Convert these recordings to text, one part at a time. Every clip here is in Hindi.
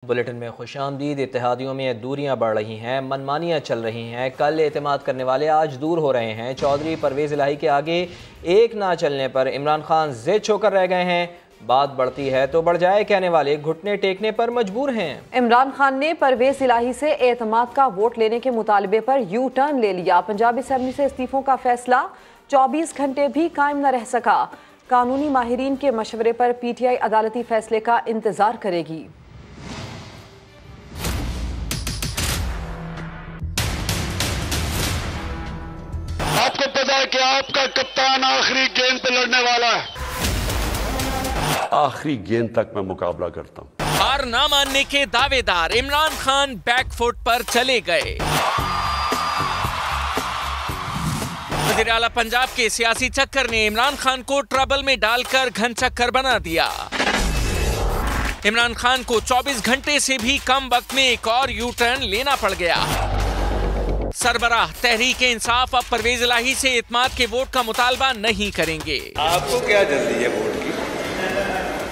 बुलेटिन में खुशामदीद। इत्तेहादियों में दूरियां बढ़ रही हैं, मनमानियां चल रही हैं। कल एतमाद करने वाले आज दूर हो रहे हैं। चौधरी परवेज़ इलाही के आगे एक ना चलने पर इमरान खान ज़िद होकर रह गए हैं। बात बढ़ती है तो बढ़ जाए कहने वाले घुटने टेकने पर मजबूर हैं। इमरान खान ने परवेज़ इलाही से एतमाद का वोट लेने के मुतालबे पर यू टर्न ले लिया। पंजाब असेंबली से इस्तीफों का फैसला 24 घंटे भी कायम न रह सका। कानूनी माहिरीन के मशवरे पर PTI अदालती फैसले का इंतजार करेगी। आपको पता है कि आपका कप्तान आखिरी गेंद पे लड़ने वाला है। आखिरी गेंद तक मैं मुकाबला करता हूं। हार ना मानने के दावेदार इमरान खान बैकफुट पर चले गए। वज़ीर आला पंजाब के सियासी चक्कर ने इमरान खान को ट्रबल में डालकर घन चक्कर बना दिया। इमरान खान को 24 घंटे से भी कम वक्त में एक और यू टर्न लेना पड़ गया। सरबराह तहरीक इंसाफ अब परवेज़ इलाही से एतमाद के वोट का मुतालबा नहीं करेंगे। आपको क्या जल्दी है वोट की?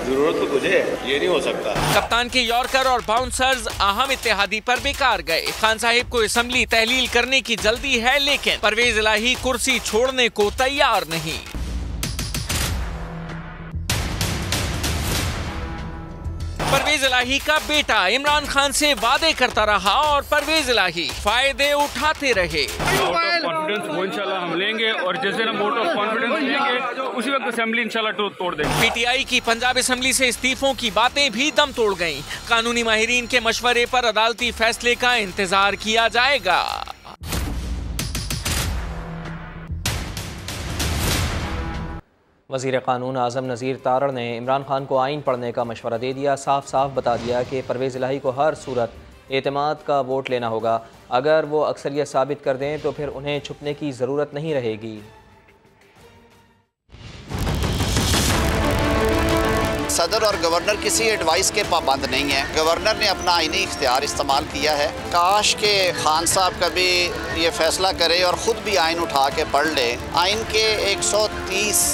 जरूरत तो मुझे है, ये नहीं हो सकता। कप्तान के यॉर्कर और बाउंसर्स अहम इत्तेहादी पर बेकार गए। खान साहिब को असेंबली तहलील करने की जल्दी है, लेकिन परवेज़ इलाही कुर्सी छोड़ने को तैयार नहीं। परवेज़ इलाही का बेटा इमरान खान से वादे करता रहा और परवेज़ इलाही फायदे उठाते रहे। वोट ऑफ कॉन्फिडेंस वो इंशाल्लाह हम लेंगे और जैसे हम वोट ऑफ कॉन्फिडेंस लेंगे उसी वक्त असेंबली इंशाल्लाह तोड़ देंगे। PTI की पंजाब असेंबली से इस्तीफों की बातें भी दम तोड़ गईं। कानूनी माहिरीन के मशवरे पर अदालती फैसले का इंतजार किया जाएगा। वज़ीर क़ानून आज़म नज़ीर तारड़ ने इमरान खान को आइन पढ़ने का मशवरा दे दिया। साफ साफ बता दिया कि परवेज़ इलाही को हर सूरत एतमाद का वोट लेना होगा। अगर वो अक्सरियत साबित कर दें तो फिर उन्हें छुपने की ज़रूरत नहीं रहेगी। सदर और गवर्नर किसी एडवाइस के पाबंद नहीं है। गवर्नर ने अपना आईनी इख्तियार इस्तेमाल किया है। काश के खान साहब कभी ये फैसला करे और ख़ुद भी आइन उठा के पढ़ ले। आइन के 130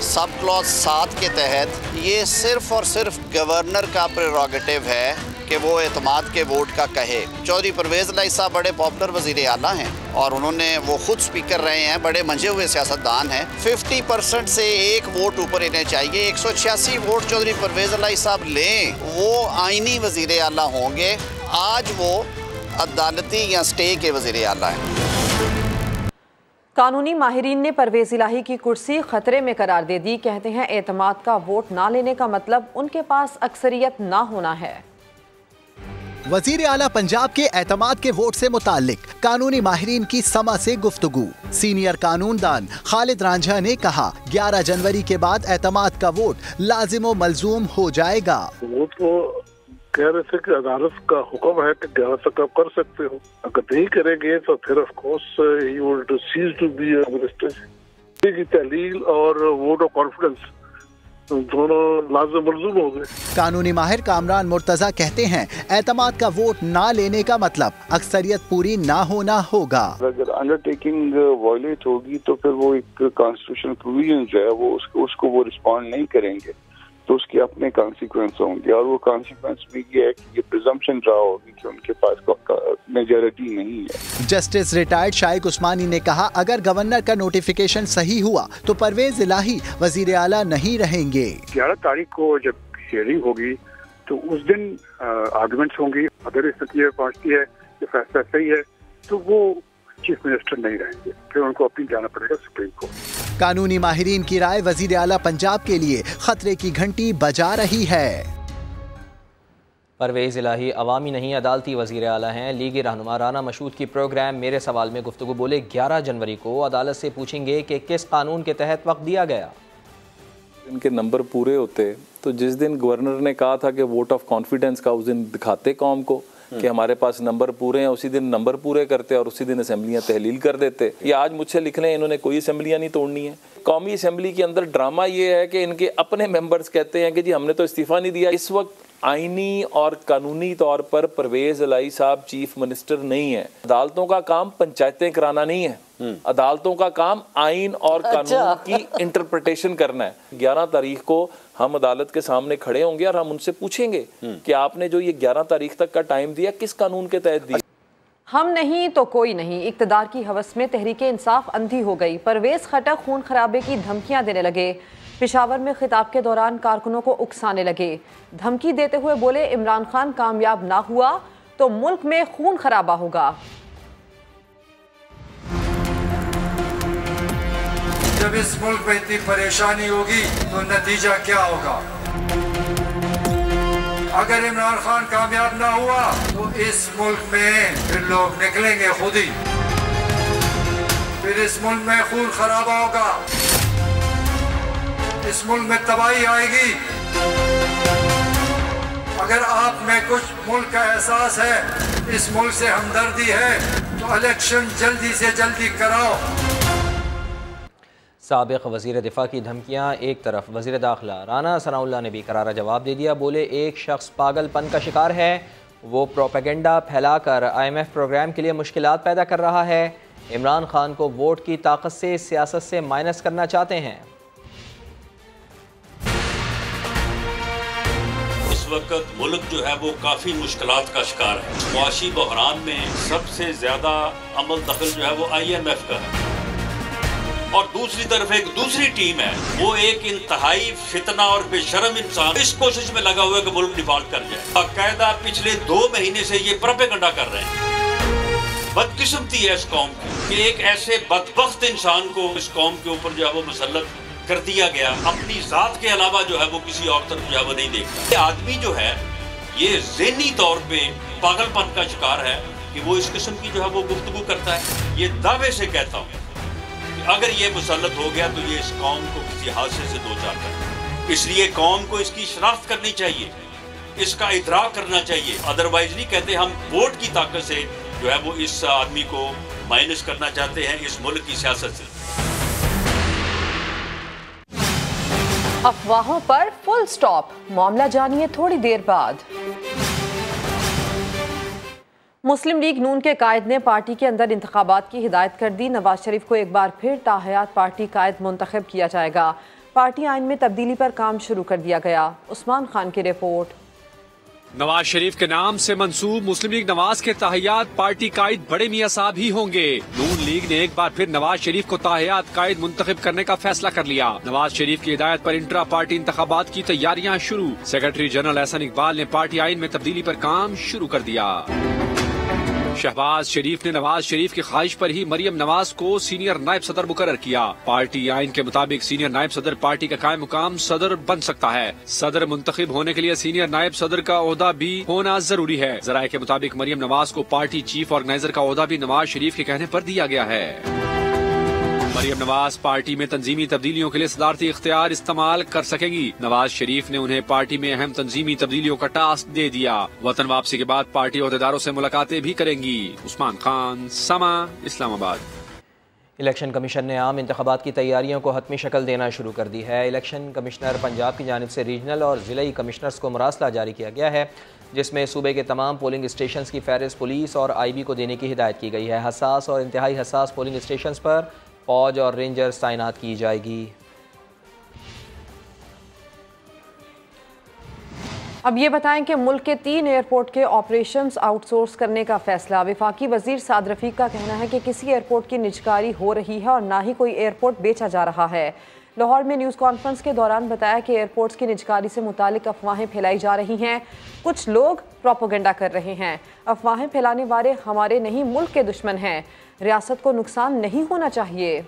सब क्लॉज 7 के तहत ये सिर्फ़ और सिर्फ गवर्नर का प्रेरोगेटिव है कि वो एतमाद के वोट का कहे। चौधरी परवेज़ इलाही साहब बड़े पॉपुलर वज़ीर आला हैं और उन्होंने वो खुद स्पीकर रहे हैं, बड़े मंजे हुए सियासतदान हैं। 50% से एक वोट ऊपर इन्हें चाहिए। 186 वोट चौधरी परवेज़ इलाही साहब लें, वो आइनी वज़ीर आला होंगे। आज वो अदालती या स्टे के वज़ीर आला हैं। कानूनी माहिरीन ने परवेज़ इलाही की कुर्सी खतरे में करार दे दी। कहते हैं एतमाद का वोट ना लेने का मतलब उनके पास अक्सरियत ना होना है। वजीर आला पंजाब के एतमाद के वोट से मुताल्लिक कानूनी माहिरीन की समा से गुफ्तगू। सीनियर कानूनदान खालिद रांझा ने कहा 11 जनवरी के बाद एतमाद का वोट लाजिम व मलजूम हो जाएगा। वोट को कह रहे थे कि अदालत का हुक्म है कि 11 तक आप कर सकते हो। अगर नहीं करेंगे तो फिर of course he would cease to be minister की तहलील और वोट ऑफ कॉन्फिडेंस दोनों लाज़िम मलज़ूम हो गए। कानूनी माहिर कामरान मुर्तजा कहते हैं एतमाद का वोट ना लेने का मतलब अक्सरियत पूरी ना होना होगा। अगर अंडरटेकिंग वायलेट होगी तो फिर वो एक कॉन्स्टिट्यूशनल प्रोविजन जो है वो उसको वो रिस्पॉन्ड नहीं करेंगे तो उसके अपने कॉन्सिक्वेंस होंगे और वो कॉन्सिक्वेंस भी ये है कि ये प्रिजम्पशन रहा होगी कि उनके पास मेजॉरिटी नहीं है। जस्टिस रिटायर्ड शाइक उस्मानी ने कहा अगर गवर्नर का नोटिफिकेशन सही हुआ तो परवेज़ इलाही वजीर आला नहीं रहेंगे। 11 तारीख को जब हियरिंग होगी तो उस दिन आर्गुमेंट्स होंगी। अगर इस नतीजे पहुंचती है कि फैसला सही है तो वो चीफ मिनिस्टर नहीं रहेंगे, फिर उनको अपील जाना पड़ेगा सुप्रीम कोर्ट। कानूनी माहिरीन की राय वजीर आला पंजाब के लिए खतरे की घंटी बजा रही है। परवेज़ इलाही अवामी नहीं अदालती वज़ीर आला हैं। लीगी रहनुमा राना मशहूद की प्रोग्राम मेरे सवाल में गुफ्तगू बोले 11 जनवरी को अदालत से पूछेंगे कि किस कानून के तहत वक्त दिया गया। इनके नंबर पूरे होते तो जिस दिन गवर्नर ने कहा था कि वोट ऑफ कॉन्फिडेंस का उस दिन दिखाते कौम को कि हमारे पास नंबर पूरे हैं, उसी दिन नंबर पूरे करते और उसी दिन असेंबलियां तहलील कर देते। ये आज मुझसे लिख लें इन्होंने कोई असेंबलियां नहीं तोड़नी है। कौमी असेंबली के अंदर ड्रामा ये है कि इनके अपने मेंबर्स कहते हैं कि जी हमने तो इस्तीफा नहीं दिया। इस वक्त आईनी और कानूनी तौर पर परवेज इलाही साहब चीफ मिनिस्टर नहीं है। अदालतों का काम पंचायतें कराना नहीं है, अदालतों का काम आइन और कानून की इंटरप्रिटेशन करना है। 11 तारीख को हम अदालत के सामने खड़े होंगे और हम उनसे पूछेंगे कि आपने जो ये 11 तारीख तक का टाइम दिया किस कानून के तहत दिया। हम नहीं तो कोई नहीं, इक़्तिदार की हवस में तहरीक इंसाफ अंधी हो गई। परवेज खटक खून खराबे की धमकियां देने लगे। पेशावर में खिताब के दौरान कारकुनों को उकसाने लगे। धमकी देते हुए बोले, इमरान खान कामयाब ना हुआ तो मुल्क में खून खराबा होगा। जब इस मुल्क में इतनी परेशानी होगी तो नतीजा क्या होगा? अगर इमरान खान कामयाब ना हुआ तो इस मुल्क में फिर लोग निकलेंगे खुद ही, फिर इस मुल्क में खून खराबा होगा, इस मुल्क में तबाही आएगी। अगर आप में कुछ मुल्क का एहसास है, इस मुल्क से हमदर्दी है, तो इलेक्शन जल्दी से जल्दी कराओ। साबिक़ वज़ीर दिफ़ा की धमकियाँ एक तरफ, वज़ीर दाखिला राना सनाउल्लाह ने भी करारा जवाब दे दिया। बोले, एक शख्स पागलपन का शिकार है, वो प्रोपेगेंडा फैलाकर IMF प्रोग्राम के लिए मुश्किलात पैदा कर रहा है। इमरान खान को वोट की ताकत से सियासत से माइनस करना चाहते हैं। इस वक्त मुल्क जो है वो काफ़ी मुश्किलात का शिकार है। मुआशी बहरान में सबसे ज़्यादा अमल दखल जो है वो IMF का है, और दूसरी तरफ एक दूसरी टीम है, वो एक इंतहाई फितना और बेशरम इंसान इस कोशिश में लगा हुआ है कि मुल्क डिफॉल्ट कर जाए। बाकायदा पिछले 2 महीने से ये प्रोपेगेंडा कर रहे हैं। बदकिस्मती है इस कौम की कि एक ऐसे बदबख्त इंसान को इस कौम के ऊपर जो है वो मुसल्लत कर दिया गया। अपनी जात के अलावा जो है वो किसी और तरफ जो है वो नहीं देखता। ये आदमी जो है ये ज़हनी तौर पे पागलपन का शिकार है कि वो इस किस्म की जो है वो गुफ्तगू करता है। ये दावे से कहता हूँ, अगर ये मुसल्लत हो गया तो ये इस कौम को किसी हादसे से दो चार कर, इसलिए कौम को इसकी शनाख्त करनी चाहिए, इसका इदराक करना चाहिए। अदरवाइज नहीं कहते हम वोट की ताकत से जो है वो इस आदमी को माइनस करना चाहते हैं इस मुल्क की सियासत से। अफवाहों पर फुल स्टॉप, मामला जानिए थोड़ी देर बाद। मुस्लिम लीग नून के कायद ने पार्टी के अंदर इंतखाबात की हिदायत कर दी। नवाज शरीफ को एक बार फिर ताहयात पार्टी कायद मुंतखब किया जाएगा। पार्टी आइन में तब्दीली पर काम शुरू कर दिया गया। उस्मान खान की रिपोर्ट। नवाज शरीफ के नाम से मंसूब मुस्लिम लीग नवाज के ताहयात पार्टी कायद बड़े मियां साहब ही होंगे। नून लीग ने एक बार फिर नवाज शरीफ को ताहयात कायद मुंतखब करने का फैसला कर लिया। नवाज शरीफ की हिदायत पर इंट्रा पार्टी इंतखाबात की तैयारियां शुरू। सेक्रेटरी जनरल एहसन इकबाल ने पार्टी आइन में तब्दीली पर काम शुरू कर दिया। शहबाज शरीफ ने नवाज शरीफ की ख्वाहिश पर ही मरियम नवाज को सीनियर नायब सदर मुकर्रर किया। पार्टी आइन के मुताबिक सीनियर नायब सदर पार्टी का कायम मुकाम सदर बन सकता है। सदर मुंतखब होने के लिए सीनियर नायब सदर का ओहदा भी होना जरूरी है। जराये के मुताबिक मरियम नवाज को पार्टी चीफ ऑर्गेनाइजर का ओहदा भी नवाज शरीफ के कहने पर दिया गया है। मरियम नवाज पार्टी में तंजीमी तब्दीलियों के लिए सदारती इख्तियार इस्तेमाल कर सकेंगी। नवाज शरीफ ने उन्हें पार्टी में अहम तंजीमी तब्दीलियों का टास्क दे दिया। वतन वापसी के बाद पार्टी ओहदेदारों से मुलाकातें भी करेंगी। उस्मान खान, समा, इस्लामाबाद। इलेक्शन कमीशन ने आम इंतखाबात की तैयारियों को हतमी शक्ल देना शुरू कर दी है। इलेक्शन कमिश्नर पंजाब की जानिब से रीजनल और ज़िलाई कमिश्नर्स को मरासला जारी किया गया है, जिसमें सूबे के तमाम पोलिंग स्टेशन की फहरिस्त पुलिस और IB को देने की हिदायत की गई है। हसास और इंतहाई हसास पोलिंग स्टेशन पर फौज और रेंजर्स तैनात की जाएगी। अब ये बताएं कि मुल्क के 3 एयरपोर्ट के ऑपरेशंस आउटसोर्स करने का फैसला। वफाकी वजीर साद रफीक का कहना है कि किसी एयरपोर्ट की निजकारी हो रही है और ना ही कोई एयरपोर्ट बेचा जा रहा है। लाहौर में न्यूज़ कॉन्फ्रेंस के दौरान बताया कि एयरपोर्ट्स की निजकारी से मुतालिक अफवाहें फैलाई जा रही हैं। कुछ लोग प्रोपेगेंडा कर रहे हैं। अफवाहें फैलाने वाले हमारे नहीं मुल्क के दुश्मन हैं। रियासत को नुकसान नहीं होना चाहिए।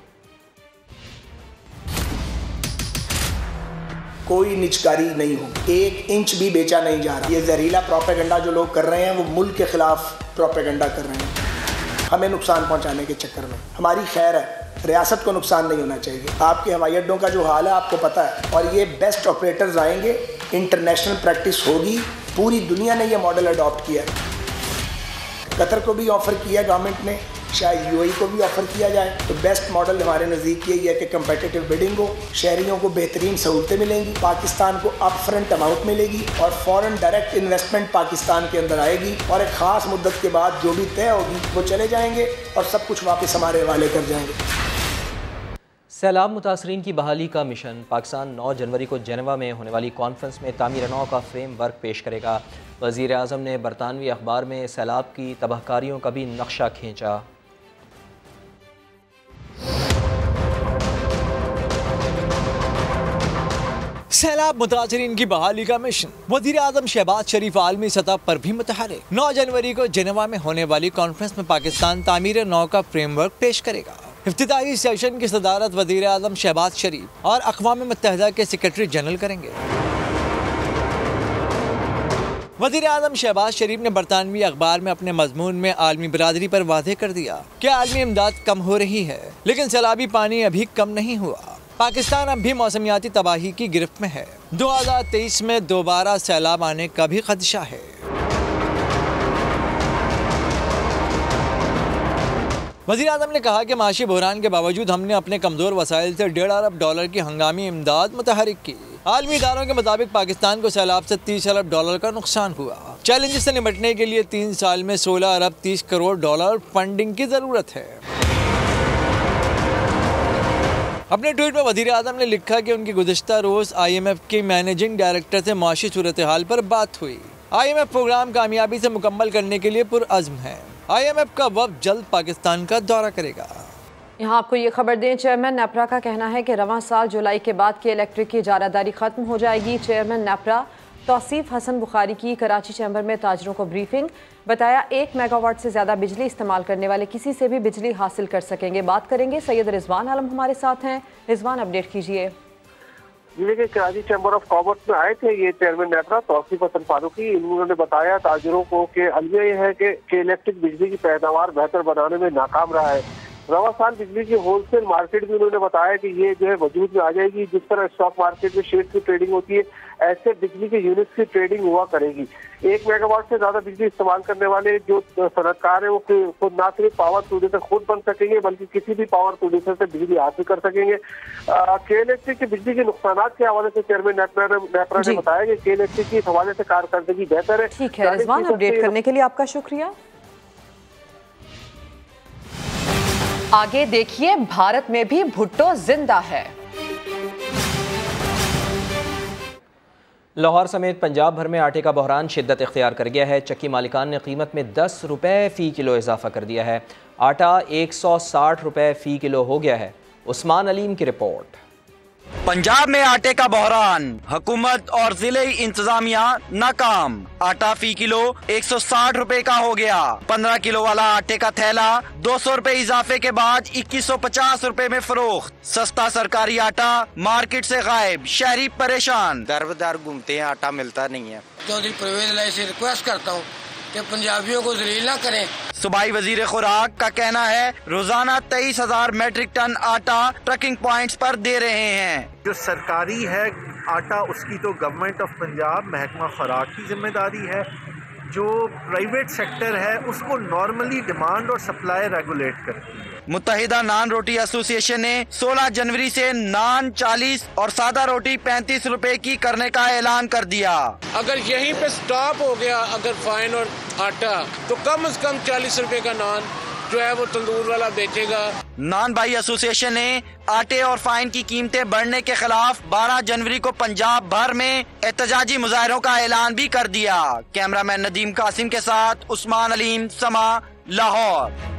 कोई निजकारी नहीं हो, 1 इंच भी बेचा नहीं जा रहा। ये जहरीला प्रोपेगेंडा जो लोग कर रहे हैं वो मुल्क के खिलाफ प्रोपेगेंडा कर रहे हैं, हमें नुकसान पहुंचाने के चक्कर में। हमारी खैर है, रियासत को नुकसान नहीं होना चाहिए। आपके हवाई अड्डों का जो हाल है आपको पता है, और ये बेस्ट ऑपरेटर्स आएंगे, इंटरनेशनल प्रैक्टिस होगी। पूरी दुनिया ने ये मॉडल अडॉप्ट किया है। कतर को भी ऑफर किया गवर्नमेंट ने, शायद यूएई को भी ऑफर किया जाए। तो बेस्ट मॉडल हमारे नज़दीक यही है कि कंपेटिटिव बिडिंग हो, शहरियों को बेहतरीन सहूलतें मिलेंगी, पाकिस्तान को अप फ्रंट अमाउंट मिलेगी और फॉरेन डायरेक्ट इन्वेस्टमेंट पाकिस्तान के अंदर आएगी और एक ख़ास मुद्दत के बाद जो भी तय होगी वो चले जाएंगे और सब कुछ वापस हमारे हवाले कर जाएंगे। सैलाब मुतासरीन की बहाली का मिशन पाकिस्तान 9 जनवरी को जेनेवा में होने वाली कॉन्फ्रेंस में तामीर नौ का फ्रेम वर्क पेश करेगा। वज़ीर आज़म ने बरतानवी अखबार में सैलाब की तबाहकारियों का भी नक्शा खींचा। सैलाब मुतासरीन की बहाली का मिशन वज़ीर आज़म शहबाज शरीफ आलमी सतह पर भी मुतहर्रिक। 9 जनवरी को जेनेवा में होने वाली कॉन्फ्रेंस में पाकिस्तान तामीर नौ का फ्रेमवर्क पेश करेगा। इफ्तिताही सेशन की सदारत वज़ीर आज़म शहबाज शरीफ और अक़वाम मुत्तहिदा के सेक्रेटरी जनरल करेंगे। वज़ीर आज़म शहबाज शरीफ ने बरतानवी अखबार में अपने मजमून में आलमी बरादरी पर वाज़ेह कर दिया कि आलमी इमदाद कम हो रही है, लेकिन सैलाबी पानी अभी कम नहीं हुआ। पाकिस्तान अब भी मौसमियाती तबाही की गिरफ्त में है। 2023 में दोबारा सैलाब आने का भी खदशा है। वज़ीर आज़म ने कहा कि माशी बहरान के बावजूद हमने अपने कमज़ोर वसाइल से $1.5 अरब की हंगामी इमदाद मुतहरिक की। आलमी इदारों के मुताबिक पाकिस्तान को सैलाब से $30 अरब का नुकसान हुआ। चैलेंज से निपटने के लिए 3 साल में $16 अरब 30 करोड़ फंडिंग की ज़रूरत है। अपने ट्वीट में वज़ीर आज़म ने लिखा कि उनकी गुज़िश्ता रोज़ IMF के मैनेजिंग डायरेक्टर से माशी सूरत हाल पर बात हुई। IMF प्रोग्राम कामयाबी से मुकम्मल करने के लिए पुरअज़्म है। IMF का वफ़द जल्द पाकिस्तान का दौरा करेगा। यहाँ आपको ये खबर दें, चेयरमैन नेपरा का कहना है कि रवां साल जुलाई के बाद की इलेक्ट्रिक की इजारादारी खत्म हो जाएगी। चेयरमैन नेपरा तौसीफ हसन बुखारी की कराची चैम्बर में ताजरों को ब्रीफिंग। बताया 1 मेगावाट से ज़्यादा बिजली इस्तेमाल करने वाले किसी से भी बिजली हासिल कर सकेंगे। बात करेंगे सैयद रिजवान आलम हमारे साथ हैं। रिजवान, अपडेट कीजिए। जिले के कराची चैम्बर ऑफ कॉमर्स में आए थे ये चेयरमैन नेपरा तौसीफ हसन फारूकी। इन्होंने बताया ताजरों को कि अलमिया ये है कि इलेक्ट्रिक बिजली की पैदावार बेहतर बनाने में नाकाम रहा है। रवा साल बिजली की होलसेल मार्केट भी उन्होंने बताया कि ये जो है वजूद में आ जाएगी। जिस तरह स्टॉक मार्केट में शेयर की ट्रेडिंग होती है, ऐसे बिजली के यूनिट्स की ट्रेडिंग हुआ करेगी। 1 मेगावाट से ज्यादा बिजली इस्तेमाल करने वाले जो सनतकार है वो खुद ना सिर्फ पावर प्रोड्यूसर खुद बन सकेंगे बल्कि किसी भी पावर प्रोड्यूसर से बिजली हासिल कर सकेंगे। के इलेक्ट्रिक की बिजली के नुकसान के हवाले से चेयरमैन नेपरा ने बताया कि के इलेक्ट्रिक के हवाले से कारकर्दगी बेहतर है। ठीक है रिजवान, अपडेट करने के लिए आपका शुक्रिया। आगे देखिए, भारत में भी भुट्टो जिंदा है। लाहौर समेत पंजाब भर में आटे का बहरान शिद्दत इख्तियार कर गया है। चक्की मालिकान ने कीमत में 10 रुपये फ़ी किलो इजाफा कर दिया है। आटा 160 रुपये फ़ी किलो हो गया है। उस्मान अलीम की रिपोर्ट। पंजाब में आटे का बहरान, हुकूमत और जिले इंतजामिया नाकाम। आटा फी किलो 160 रुपए का हो गया। 15 किलो वाला आटे का थैला 200 रुपए इजाफे के बाद 2150 रुपए में फरोख्त। सस्ता सरकारी आटा मार्केट से गायब, शहरी परेशान। दर बदर घूमते हैं, आटा मिलता नहीं है। चौधरी परवेज लाई से रिक्वेस्ट करता हूँ कि पंजाबियों को जलील ना करें। सूबाई वजीर खुराक का कहना है रोजाना 23,000 मैट्रिक टन आटा ट्रकिंग पॉइंट्स पर दे रहे हैं। जो सरकारी है आटा उसकी तो गवर्नमेंट ऑफ पंजाब महकमा खुराक की जिम्मेदारी है। जो प्राइवेट सेक्टर है उसको नॉर्मली डिमांड और सप्लाई रेगुलेट करती है। मुत्तहिदा नान रोटी एसोसिएशन ने 16 जनवरी से नान 40 और सादा रोटी 35 रुपए की करने का ऐलान कर दिया। अगर यहीं पे स्टॉप हो गया अगर फाइन और आटा, तो कम से कम 40 रुपए का नान जो है वो तंदूर वाला बेचेगा। नान भाई एसोसिएशन ने आटे और फाइन की कीमतें बढ़ने के खिलाफ 12 जनवरी को पंजाब भर में एहतजाजी मुजाहरों का ऐलान भी कर दिया। कैमरामैन नदीम कासिम के साथ उस्मान अलीम, समा, लाहौर।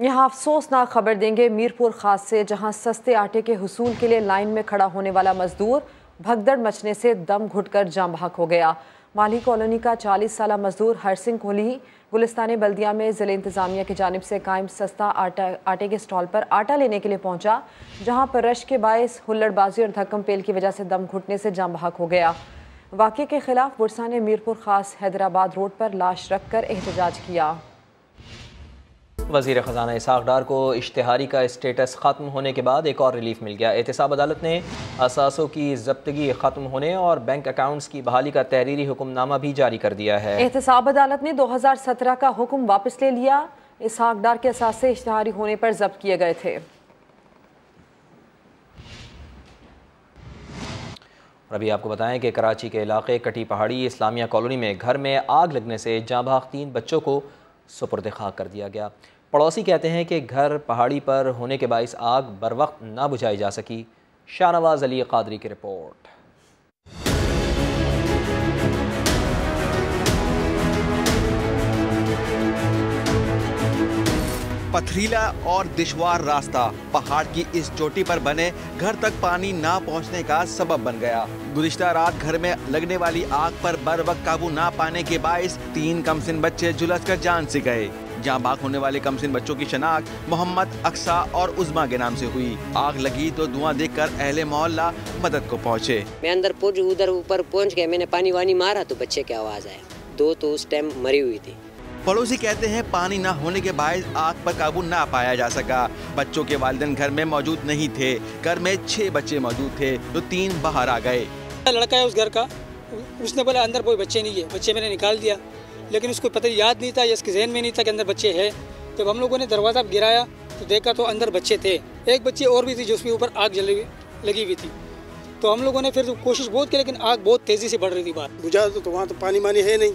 यहाँ अफसोसनाक खबर देंगे मीरपुर खास से, जहाँ सस्ते आटे के हुसूल के लिए लाइन में खड़ा होने वाला मजदूर भगदड़ मचने से दम घुटकर जाम बहक हो गया। माली कॉलोनी का 40 साला मजदूर हरसिंह कोहली गुलिस्तान बल्दिया में ज़िले इंतज़ामिया की जानिब से कायम सस्ता आटे के स्टॉल पर आटा लेने के लिए पहुंचा, जहां पर रश के बायस हुल्लड़बाजी और धक्कम पेल की वजह से दम घुटने से जाम बहक हो गया। वाक़े के खिलाफ बुरसा ने मीरपुर खास हैदराबाद रोड पर लाश रख कर एहतजाज किया। वज़ीर ख़ज़ाना इसहाक़ डार को इश्तिहारी का स्टेटस ख़त्म होने के बाद एक और रिलीफ मिल गया। एहतसाब अदालत ने असासों की ज़ब्तगी ख़त्म होने और बैंक अकाउंट्स की बहाली का तहरीरी हुक्मनामा भी जारी कर दिया है। एहतसाब अदालत ने 2017 का हुक्म वापस ले लिया। इसहाक डार के असासे इश्तिहारी होने पर जब्त किए गए थे। और अभी आपको बताएं कि कराची के इलाके कटी पहाड़ी इस्लामिया कॉलोनी में घर में आग लगने से जाँबाग 3 बच्चों को सुपुर्द खाक कर दिया गया। पड़ोसी कहते हैं कि घर पहाड़ी पर होने के बाइस आग बर वक्त ना बुझाई जा सकी। शाहनवाज अली कादरी की रिपोर्ट। पथरीला और दुश्वार रास्ता पहाड़ की इस चोटी पर बने घर तक पानी ना पहुंचने का सबब बन गया। गुज़िश्ता रात घर में लगने वाली आग पर बर वक्त काबू ना पाने के बाइस 3 कमसिन बच्चे झुलस कर जान से गए। जहां बाग होने वाले कमसिन बच्चों की शनाख्त मोहम्मद अक्सा और उज़मा के नाम से हुई। आग लगी तो धुआं देखकर अहले मोहल्ला मदद को पहुंचे। मैं अंदर उधर ऊपर पहुंच गया, मैंने पानी वानी मारा तो बच्चे की आवाज आया। 2 तो उस टाइम मरी हुई थी। पड़ोसी कहते हैं पानी न होने के बायस आग पर काबू ना पाया जा सका। बच्चों के वालिदैन घर में मौजूद नहीं थे। घर में 6 बच्चे मौजूद थे तो 3 बाहर आ गए। लड़का है उस घर का, उसने बोला अंदर कोई बच्चे नहीं है। बच्चे मैंने निकाल दिया, लेकिन उसको पता याद नहीं था या इसके जहन में नहीं था कि अंदर बच्चे हैं। जब हम लोगों ने दरवाज़ा गिराया तो देखा तो अंदर बच्चे थे। एक बच्ची और भी थी जिसके ऊपर आग लगी हुई थी। तो हम लोगों ने फिर कोशिश बहुत की, लेकिन आग बहुत तेज़ी से बढ़ रही थी। बाहर बुझा तो वहाँ तो पानी मानी है नहीं,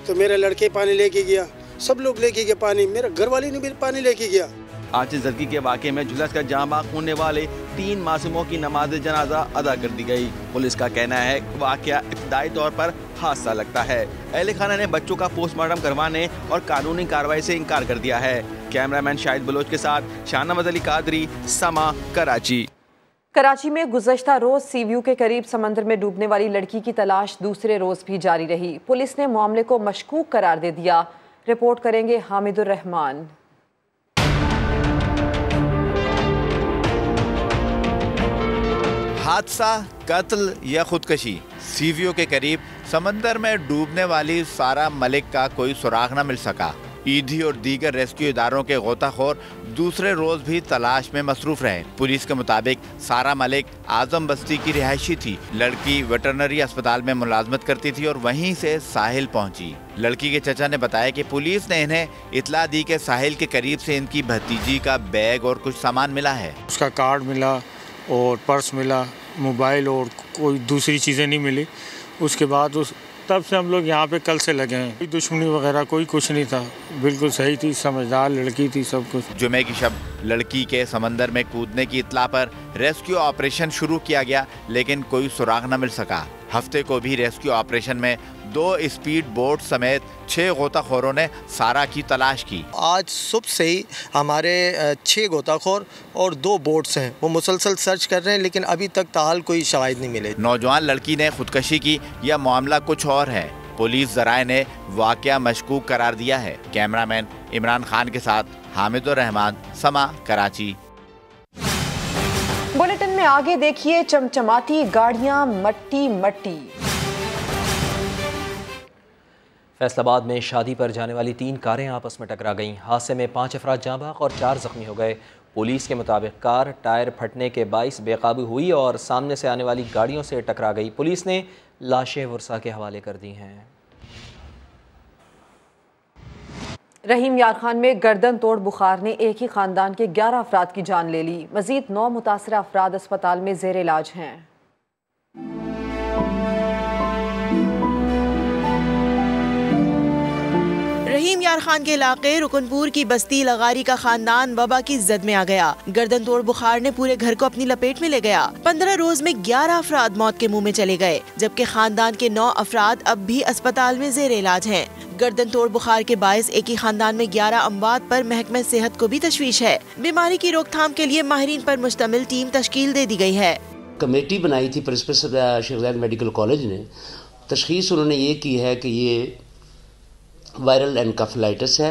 तो मेरे लड़के पानी लेके गया, सब लोग लेके गए पानी, मेरा घर वाले ने भी पानी लेके गया। आज जरगी के वाक़े में झुलस कर जाँबाग होने वाले 3 मासूमों की नमाज जनाजा अदा कर दी गई। पुलिस का कहना है वाक़या इब्तदाई तौर पर हादसा लगता है। अहले खाना ने बच्चों का पोस्टमार्टम करवाने और कानूनी कार्रवाई से इनकार कर दिया है। कैमरामैन शाहिद बलोच के साथ शाहनवाज अली कादरी, समा, कराची। कराची में गुज़श्ता रोज सी व्यू के करीब समंदर में डूबने वाली लड़की की तलाश दूसरे रोज भी जारी रही। पुलिस ने मामले को मशकूक करार दे दिया। रिपोर्ट करेंगे हामिदुर रहमान। हादसा, कत्ल या खुदकशी। सीवियो के करीब समंदर में डूबने वाली सारा मलिक का कोई सुराग न मिल सका। ईडी और दीगर रेस्क्यू इदारों के गोताखोर दूसरे रोज भी तलाश में मसरूफ रहे। पुलिस के मुताबिक सारा मलिक आजम बस्ती की रिहायशी थी। लड़की वेटरनरी अस्पताल में मुलाजमत करती थी और वहीं से साहिल पहुंची। लड़की के चचा ने बताया कि पुलिस ने इन्हें इतला दी कि साहिल के करीब से इनकी भतीजी का बैग और कुछ सामान मिला है। उसका कार्ड मिला और पर्स मिला, मोबाइल और कोई दूसरी चीज़ें नहीं मिली। उसके बाद तब से हम लोग यहाँ पे कल से लगे हैं। कोई दुश्मनी वगैरह कोई कुछ नहीं था, बिल्कुल सही थी, समझदार लड़की थी, सब कुछ। जुमे की शब लड़की के समंदर में कूदने की इत्ला पर रेस्क्यू ऑपरेशन शुरू किया गया, लेकिन कोई सुराग न मिल सका। हफ्ते को भी रेस्क्यू ऑपरेशन में 2 स्पीड बोट समेत 6 गोताखोरों ने सारा की तलाश की। आज सुबह से ही हमारे 6 गोताखोर और 2 बोट्स हैं, वो मुसलसल सर्च कर रहे हैं, लेकिन अभी तक ताहाल कोई शवाहिद नहीं मिले। नौजवान लड़की ने खुदकशी की या मामला कुछ और है, पुलिस जराए ने वाकया मशकूक करार दिया है। कैमरामैन इमरान खान के साथ हामिदुर रहमान, समा, कराची। बुलेटिन में आगे देखिए चमचमाती गाड़ियां मट्टी मट्टी। फैसलाबाद में शादी पर जाने वाली 3 कारें आपस में टकरा गईं। हादसे में 5 अफराद जाँ बहक और 4 जख्मी हो गए। पुलिस के मुताबिक कार टायर फटने के बाइस बेकाबू हुई और सामने से आने वाली गाड़ियों से टकरा गई। पुलिस ने लाशें वर्सा के हवाले कर दी हैं। रहीम यार खान में गर्दन तोड़ बुखार ने एक ही खानदान के 11 अफराद की जान ले ली। मजीद 9 मुतासरा अफराद अस्पताल में जेर इलाज हैं। रहीम यार खान के इलाके रुकनपुर की बस्ती लगारी का खानदान वबा की जद में आ गया। गर्दन तोड़ बुखार ने पूरे घर को अपनी लपेट में ले गया। 15 रोज में 11 अफराद मौत के मुंह में चले गए, जबकि खानदान के 9 अफराद अब भी अस्पताल में जेर इलाज हैं। गर्दन तोड़ बुखार के बायस एक ही खानदान में 11 अमवात पर महकमे सेहत को भी तशवीश है। बीमारी की रोकथाम के लिए माहिरीन पर मुश्तमिल टीम तश्कील दे दी गई है। कमेटी बनाई थी प्रिंसिपल शेख ज़ायद मेडिकल कॉलेज ने। तशखीस उन्होंने ये की है कि ये वायरल एनकेफेलाइटिस है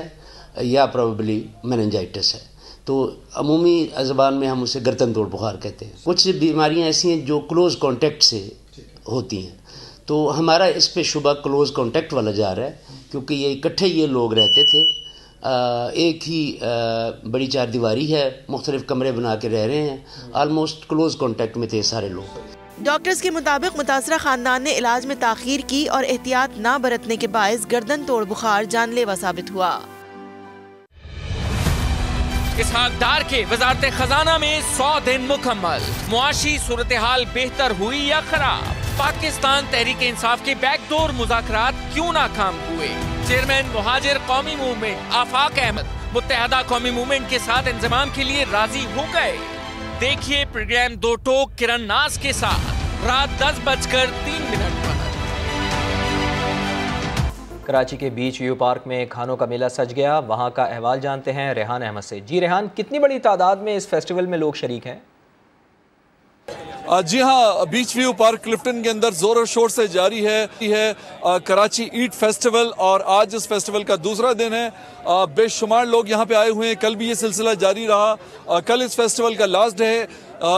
या प्रोबेबली मेनिंजाइटिस है। तो अमूमी ज़बान में हम उसे गर्दन तोड़ बुखार कहते हैं। कुछ बीमारियां ऐसी हैं जो क्लोज़ कांटेक्ट से होती हैं, तो हमारा इस पे शुबा क्लोज़ कांटेक्ट वाला जा रहा है, क्योंकि ये इकट्ठे ये लोग रहते थे। एक ही बड़ी चार दीवारी है, मुख्तलिफ कमरे बना के रह रहे हैं, आलमोस्ट क्लोज़ कांटेक्ट में थे सारे लोग। डॉक्टर्स के मुताबिक मुतासरा खानदान ने इलाज में ताखीर की और एहतियात न बरतने के बायस गर्दन तोड़ बुखार जानलेवा साबित हुआ। इसहाक डार के वजारत खजाना में 100 दिन मुकम्मल। मुआशी सूरत हाल बेहतर हुई या खराब? पाकिस्तान तहरीक इंसाफ के बैकडोर मुज़ाकरात क्यों नाकाम हुए? चेयरमैन मुहाजिर कौमी मूवमेंट आफाक अहमद मुत्तहदा कौमी मूवमेंट के साथ इंजमाम के लिए राजी हो गए। देखिए प्रोग्राम दो टोक किरण नाज के साथ रात 10:03 पर। कराची के बीच व्यू पार्क में खानों का मेला सज गया। वहां का अहवाल जानते हैं रेहान अहमद से। जी रेहान, कितनी बड़ी तादाद में इस फेस्टिवल में लोग शरीक हैं? जी हाँ, बीच व्यू पार्क क्लिफ्टन के अंदर जोर और शोर से जारी है कराची ईट फेस्टिवल और आज इस फेस्टिवल का दूसरा दिन है। बेशुमार लोग यहाँ पे आए हुए हैं। कल भी ये सिलसिला जारी रहा। कल इस फेस्टिवल का लास्ट डे है।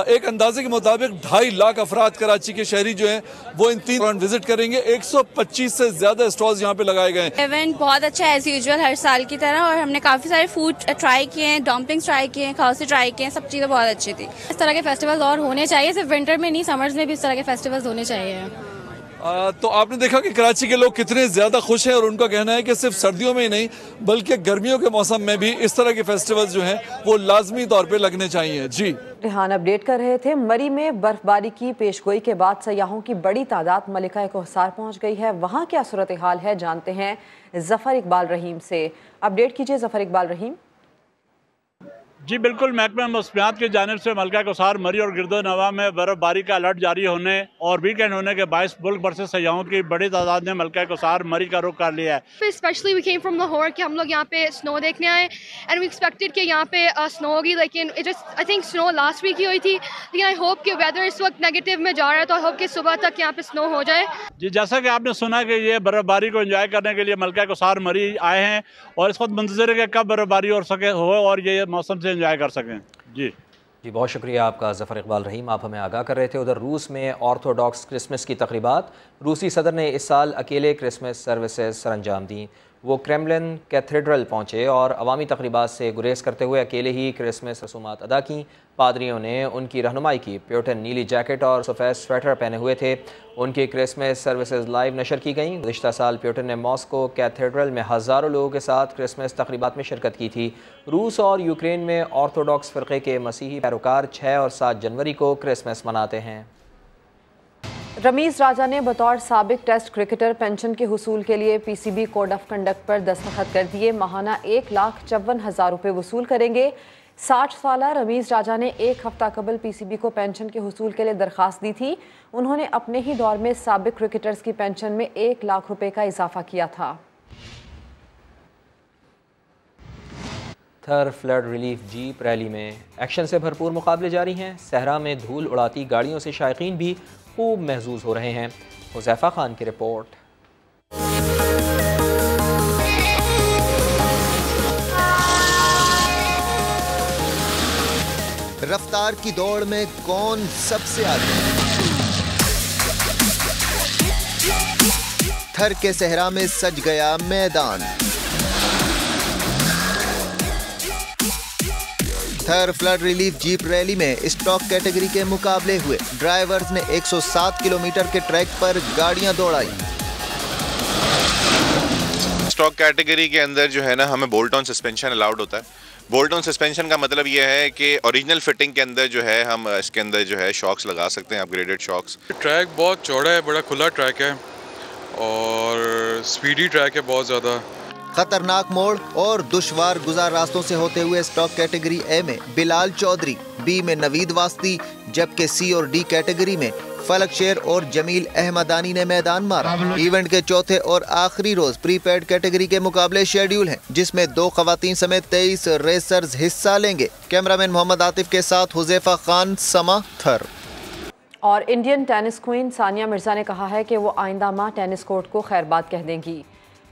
एक अंदाजे के मुताबिक 2.5 लाख अफराद कराची के शहरी जो हैं वो इन 3 राउंड विजिट करेंगे। 125 से ज्यादा स्टॉल्स यहाँ पे लगाए गए हैं। इवेंट बहुत अच्छा है एज यूजुअल हर साल की तरह, और हमने काफी सारे फूड ट्राई किए हैं, डम्पलिंग्स ट्राई किए हैं, खाउसी ट्राई किए हैं, सब चीजें बहुत अच्छी थी। इस तरह के फेस्टिवल्स और होने चाहिए, सिर्फ विंटर में नहीं, समर्स में भी इस तरह के फेस्टिवल्स होने चाहिए। तो आपने देखा कि कराची के लोग कितने ज्यादा खुश हैं और उनका कहना है कि सिर्फ सर्दियों में ही नहीं बल्कि गर्मियों के मौसम में भी इस तरह के फेस्टिवल्स जो हैं वो लाजमी तौर पे लगने चाहिए। जी रेहान अपडेट कर रहे थे। मरी में बर्फबारी की पेशगोई के बाद सयाहों की बड़ी तादाद मलिका कोहसार पहुंच गई है। वहां क्या सूरत हाल है जानते हैं जफर इकबाल रहीम से। अपडेट कीजिए जफर इकबाल रहीम। जी बिल्कुल, महकमा मौसमियात की जानिब से मलका कोसार, मरी और गिरदोनवा में बर्फबारी का अलर्ट जारी होने और वीकेंड होने के बायस मुल्क भर से सयाहों की बड़ी तादाद ने मलका कोसार मरी का रुख कर लिया है। Specially we came from Lahore कि हम लोग यहाँ पे स्नो देखने आए एंड वी एक्सपेक्टेड कि यहाँ पे स्नो होगी, लेकिन it just I think snow last week ही हुई थी, लेकिन आई होप कि वेदर इस वक्त नेगेटिव में जा रहा है, तो आई होप कि सुबह तक यहाँ पे स्नो हो जाए। जी जैसा कि आपने सुना कि ये बर्फबारी को एंजॉय करने के लिए मलका कोसार मरी आए हैं और इस वक्त मंतज़र है कि कब बर्फबारी हो और ये मौसम से एंजॉय कर सकें। जी बहुत शुक्रिया आपका ज़फ़र इकबाल रहीम, आप हमें आगाह कर रहे थे। उधर रूस में ऑर्थोडॉक्स क्रिसमस की तकरीबात। रूसी सदर ने इस साल अकेले क्रिसमस सर्विसेज सर अंजाम दी। वो क्रेमलिन कैथेड्रल पहुँचे और अवामी तकरीबात से गुरेज करते हुए अकेले ही क्रिसमस रसूमात अदा की। पादरियों ने उनकी रहनुमाई की। प्योटन नीली जैकेट और सफ़ेद स्वेटर पहने हुए थे। उनकी क्रिसमस सर्विसेज लाइव नशर की गईं। गुज़िश्ता साल प्योटन ने मॉस्को कैथेड्रल में हज़ारों लोगों के साथ क्रिसमस तकरीबात में शिरकत की थी। रूस और यूक्रेन में ऑर्थोडॉक्स फ़िरक़े के मसीही पैरोकार 6 और 7 जनवरी को क्रिसमस मनाते हैं। रमीज़ राजा ने बतौर साबिक टेस्ट क्रिकेटर पेंशन के हुसूल के लिए PCB कोड ऑफ कंडक्ट पर दस्तखत कर दिए। माहाना 1,54,000 रुपये वसूल करेंगे। 60 साला रमीज़ राजा ने 1 हफ्ता कबल PCB को पेंशन के हुसूल के लिए दरख्वास्त दी थी। उन्होंने अपने ही दौर में साबिक क्रिकेटर्स की पेंशन में 1 लाख रुपये का इजाफा किया था। थर फ्लड रिलीफ जीप रैली में एक्शन से भरपूर मुकाबले जारी हैं। सहरा में धूल उड़ाती गाड़ियों से शायकीन भी खूब महसूस हो रहे हैं। हुज़ैफा खान की रिपोर्ट। रफ्तार की दौड़ में कौन सबसे आगे? थर के सहरा में सज गया मैदान। थर फ्लड रिलीफ जीप रैली में स्टॉक कैटेगरी के मुकाबले हुए। ड्राइवर्स ने 107 किलोमीटर के ट्रैक पर गाड़ियां दौड़ाई। स्टॉक कैटेगरी के अंदर जो है ना, हमें बोल्ट ऑन सस्पेंशन अलाउड होता है। बोल्ट ऑन सस्पेंशन का मतलब ये है कि ओरिजिनल फिटिंग के अंदर जो है हम इसके अंदर जो है शॉक्स लगा सकते हैं, अपग्रेडेड शॉक्स। ट्रैक बहुत चौड़ा है, बड़ा खुला ट्रैक है और स्पीडी ट्रैक है बहुत ज़्यादा। खतरनाक मोड़ और दुश्वार गुजार रास्तों से होते हुए स्टॉक कैटेगरी ए में बिलाल चौधरी, बी में नवीद वास्ती, जबकि सी और डी कैटेगरी में फलक शेर और जमील अहमदानी ने मैदान मारा। इवेंट के चौथे और आखिरी रोज प्रीपेड कैटेगरी के मुकाबले शेड्यूल हैं, जिसमें 2 खवातीन समेत 23 रेसर्स हिस्सा लेंगे। कैमरामैन मोहम्मद आतिफ के साथ हुज़ैफा खान, समा, थर। और Indian tennis queen Sania Mirza ने कहा है कि वो आइंदा माह टेनिस कोर्ट को खैरबाद कह देंगी।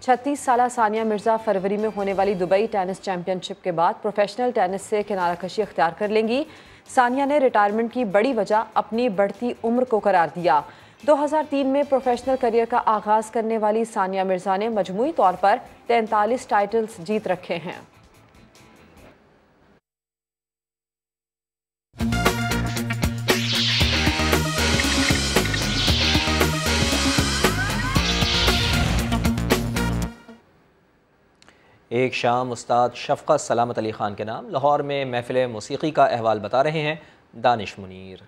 36 साला सानिया मिर्जा फरवरी में होने वाली दुबई टेनिस चैंपियनशिप के बाद प्रोफेशनल टेनिस से किनारा कशी इख्तियार कर लेंगी। सानिया ने रिटायरमेंट की बड़ी वजह अपनी बढ़ती उम्र को करार दिया। 2003 में प्रोफेशनल करियर का आगाज़ करने वाली सानिया मिर्जा ने मजमूई तौर पर 43 टाइटल्स जीत रखे हैं। एक शाम उस्ताद शफ़क़त सलामत अली ख़ान के नाम लाहौर में महफ़िल मौसीक़ी का अहवाल बता रहे हैं दानिश मुनीर।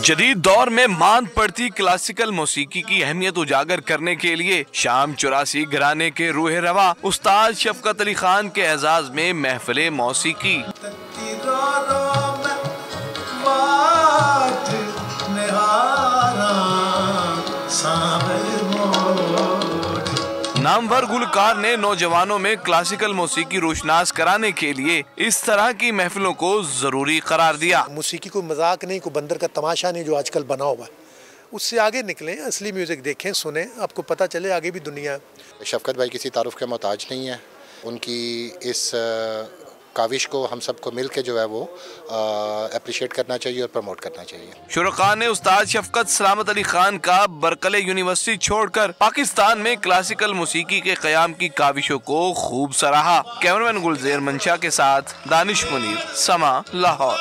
जदीद दौर में मांद पड़ती क्लासिकल मौसीकी की अहमियत उजागर करने के लिए शाम 84 घराने के रूह रवा उस्ताद शफ़क़त अली खान के एजाज में महफिल मौसीकी। नामवर गुलकार ने नौजवानों में क्लासिकल मौसीकी रोशनास कराने के लिए इस तरह की महफिलों को जरूरी करार दिया। मौसीकी को मजाक नहीं, को बंदर का तमाशा नहीं जो आजकल बना हुआ है, उससे आगे निकलें, असली म्यूजिक देखें, सुने, आपको पता चले आगे भी दुनिया है। शफ़क़त भाई किसी तारुफ के मोहताज नहीं है, उनकी इस काविश को हम सबको मिल के जो है वो अप्रिशिएट करना चाहिए और प्रमोट करना चाहिए। शुरका ने उस्ताद शफ़क़त सलामत अली खान का बरकले यूनिवर्सिटी छोड़कर पाकिस्तान में क्लासिकल मौसीकी के क़याम की काविशों को खूब सराहा। कैमरामैन गुलज़ेर मंशा के साथ दानिश मुनीर, समा, लाहौर।